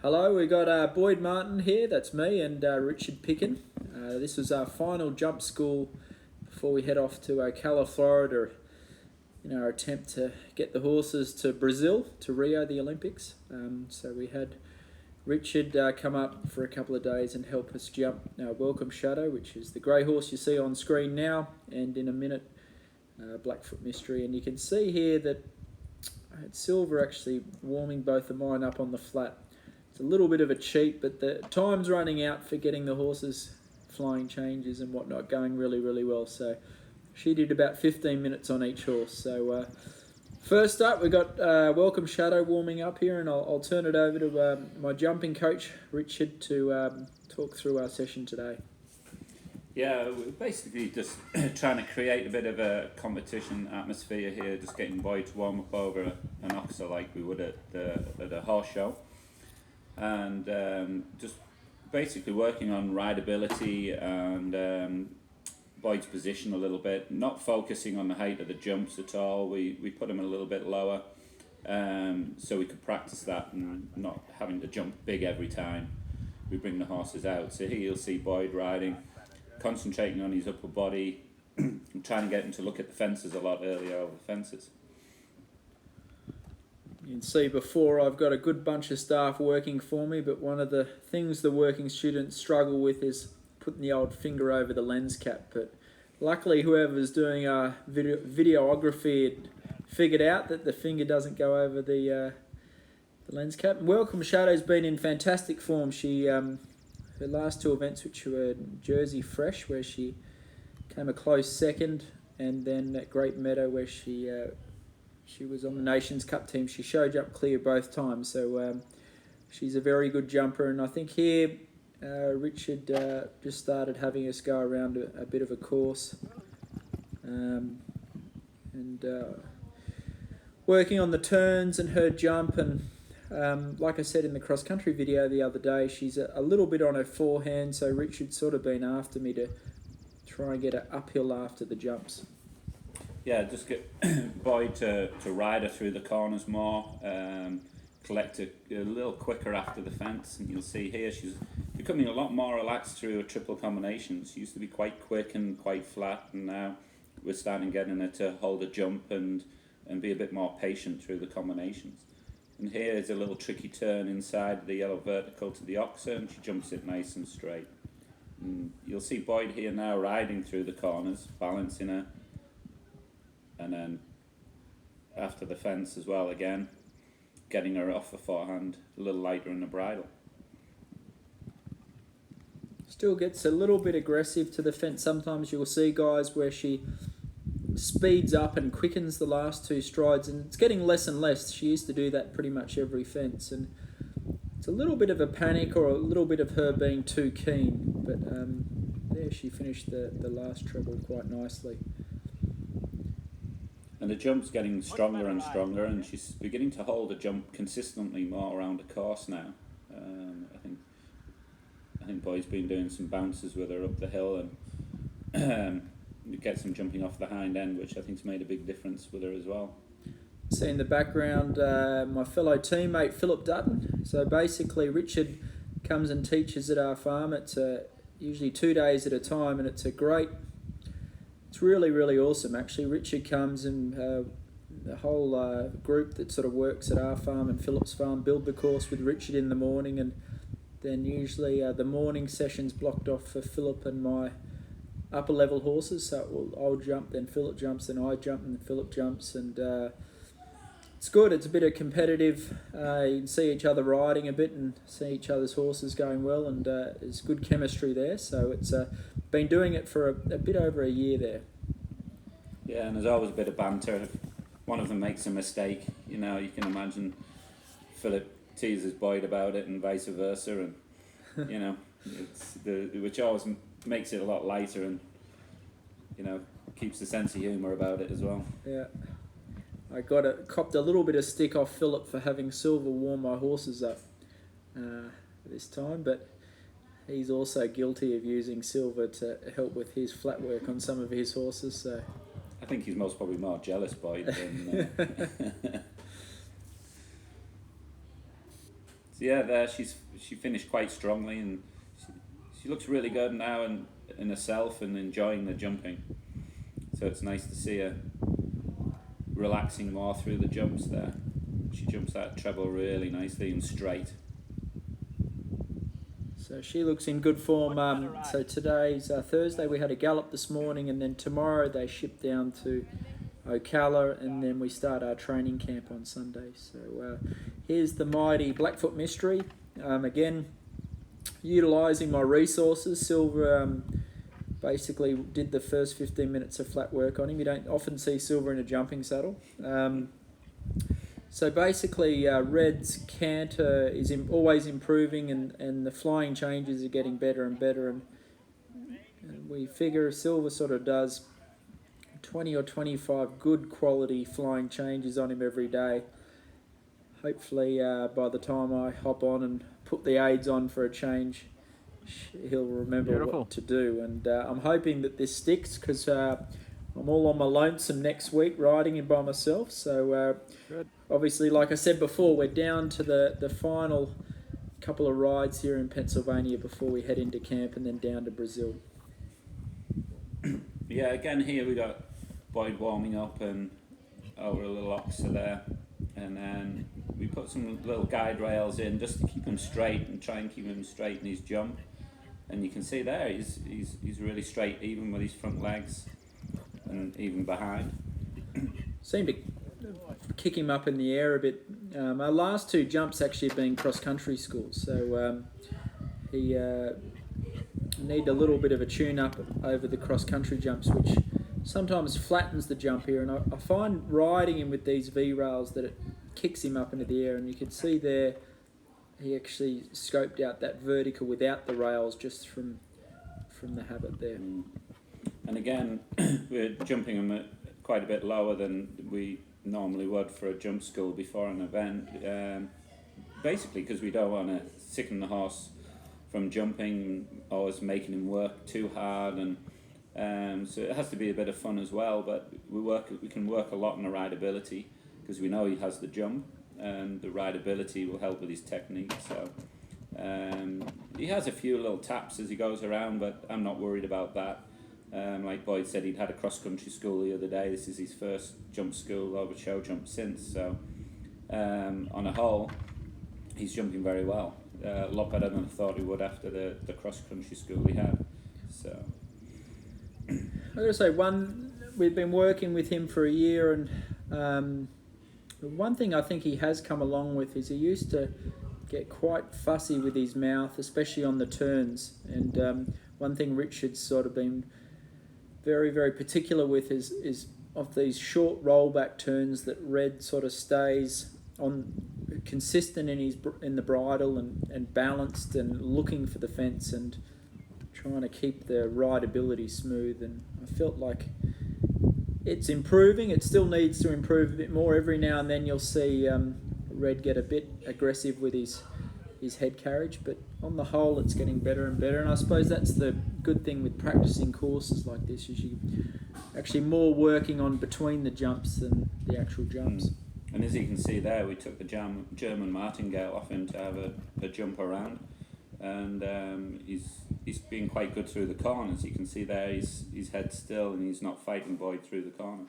Hello, we got Boyd Martin here, that's me, and Richard Picken. This was our final jump school before we head off to Ocala, Florida, in our attempt to get the horses to Brazil, to Rio, the Olympics. So we had Richard come up for a couple of days and help us jump our Welcome Shadow, which is the grey horse you see on screen now, and in a minute, Blackfoot Mystery. And you can see here that I had Silver actually warming both of mine up on the flat. It's a little bit of a cheat, but the time's running out for getting the horses flying changes and whatnot going really, really well. So she did about 15 minutes on each horse. So first up, we got Welcome Shadow warming up here, and I'll turn it over to my jumping coach, Richard, to talk through our session today. Yeah, we're basically just trying to create a bit of a competition atmosphere here, just getting Boyd to warm up over an oxer like we would at a horse show. And just basically working on rideability and Boyd's position a little bit, not focusing on the height of the jumps at all. We put him a little bit lower so we could practice that and not having to jump big every time we bring the horses out. So here you'll see Boyd riding, concentrating on his upper body, and trying to get him to look at the fences a lot earlier over the fences. You can see before I've got a good bunch of staff working for me, but one of the things the working students struggle with is putting the old finger over the lens cap. But luckily whoever's doing videography had figured out that the finger doesn't go over the lens cap. Welcome Shadow's been in fantastic form. She her last two events, which were Jersey Fresh, where she came a close second, and then at Great Meadow, where she was on the Nations Cup team. She showed up clear both times, so she's a very good jumper. And I think here Richard just started having us go around a bit of a course, and working on the turns and her jump. And like I said in the cross-country video the other day, she's a little bit on her forehand, so Richard's sort of been after me to try and get her uphill after the jumps. Yeah, just get Boyd to ride her through the corners more, collect a little quicker after the fence, and you'll see here she's becoming a lot more relaxed through her triple combinations. She used to be quite quick and quite flat, and now we're starting getting her to hold a jump and be a bit more patient through the combinations. And here is a little tricky turn inside the yellow vertical to the oxer, and she jumps it nice and straight. And you'll see Boyd here now riding through the corners, balancing her. And then after the fence as well, again, getting her off the forehand, a little lighter in the bridle. Still gets a little bit aggressive to the fence. Sometimes you'll see guys where she speeds up and quickens the last two strides, and it's getting less and less. She used to do that pretty much every fence, and it's a little bit of a panic or a little bit of her being too keen. But there she finished the last treble quite nicely. And the jump's getting stronger and stronger, and she's beginning to hold a jump consistently more around the course now. I think Boyd's been doing some bounces with her up the hill, and get some jumping off the hind end, which I think's made a big difference with her as well. See in the background my fellow teammate Philip Dutton. So basically Richard comes and teaches at our farm. It's usually 2 days at a time, and it's really, really awesome actually. Richard comes and the whole group that sort of works at our farm and Philip's farm build the course with Richard in the morning, and then usually the morning session's blocked off for Philip and my upper level horses. So I'll jump, then Philip jumps, then I jump, and then Philip jumps, and it's good. It's a bit of competitive. You can see each other riding a bit and see each other's horses going well, and there's good chemistry there. So it's been doing it for a bit over a year there. Yeah, and there's always a bit of banter. If one of them makes a mistake, you can imagine Philip teases Boyd about it and vice versa, and it's which always makes it a lot lighter, and keeps the sense of humour about it as well. Yeah, I copped a little bit of stick off Philip for having Silver warm my horses up this time, but he's also guilty of using Silver to help with his flat work on some of his horses. So I think he's most probably more jealous, Boyd, than yeah, there she finished quite strongly, and she looks really good now in herself and enjoying the jumping. So it's nice to see her relaxing more through the jumps there. She jumps that treble really nicely and straight. So she looks in good form. So today's Thursday. We had a gallop this morning, and then tomorrow they ship down to Ocala, and then we start our training camp on Sunday. So here's the mighty Blackfoot Mystery. Again, utilising my resources. Silver basically did the first 15 minutes of flat work on him. You don't often see Silver in a jumping saddle. So basically, Red's canter is always improving, and the flying changes are getting better and better. And we figure Silver sort of does 20 or 25 good quality flying changes on him every day. Hopefully, by the time I hop on and put the aids on for a change, he'll remember what to do. And I'm hoping that this sticks, because I'm all on my lonesome next week riding him by myself. So obviously, like I said before, we're down to the final couple of rides here in Pennsylvania before we head into camp, and then down to Brazil. Yeah, again here we got Boyd warming up and over a little oxer there, and then we put some little guide rails in just to keep him straight and try and keep him straight in his jump. And you can see there he's really straight, even with his front legs and even behind. Seemed to kick him up in the air a bit. Our last two jumps actually have been cross-country schools, so he need a little bit of a tune-up over the cross-country jumps, which sometimes flattens the jump here. And I find riding him with these V-rails that it kicks him up into the air, and you can see there he actually scoped out that vertical without the rails, just from the habit there. And again, we're jumping him at quite a bit lower than we normally would for a jump school before an event, basically because we don't want to sicken the horse from jumping, always making him work too hard, and so it has to be a bit of fun as well. But we can work a lot on the rideability, because we know he has the jump, and the rideability will help with his technique. So he has a few little taps as he goes around, but I'm not worried about that. Like Boyd said, he'd had a cross-country school the other day. This is his first jump school over show jump since. So on a whole, he's jumping very well. A lot better than I thought he would after the cross-country school he had. So I've got to say, we've been working with him for a year, and one thing I think he has come along with is he used to get quite fussy with his mouth, especially on the turns. And one thing Richard's sort of been very, very particular with is of these short rollback turns that Red sort of stays on, consistent in the bridle and balanced and looking for the fence and trying to keep the rideability smooth. And I felt like it's improving. It still needs to improve a bit more. Every now and then you'll see Red get a bit aggressive with his head carriage, but on the whole it's getting better and better. And I suppose that's the good thing with practicing courses like this, is you actually more working on between the jumps than the actual jumps. And as you can see there, we took the German martingale off him to have a jump around, and he's been quite good through the corners. You can see there his head still, and he's not fighting Boyd through the corner.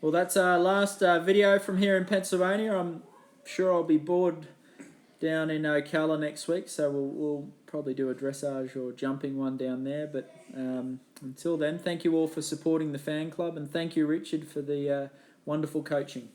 Well, that's our last video from here in Pennsylvania. I'm sure I'll be bored down in Ocala next week, so we'll probably do a dressage or jumping one down there. But until then, thank you all for supporting the fan club, and thank you, Richard, for the wonderful coaching.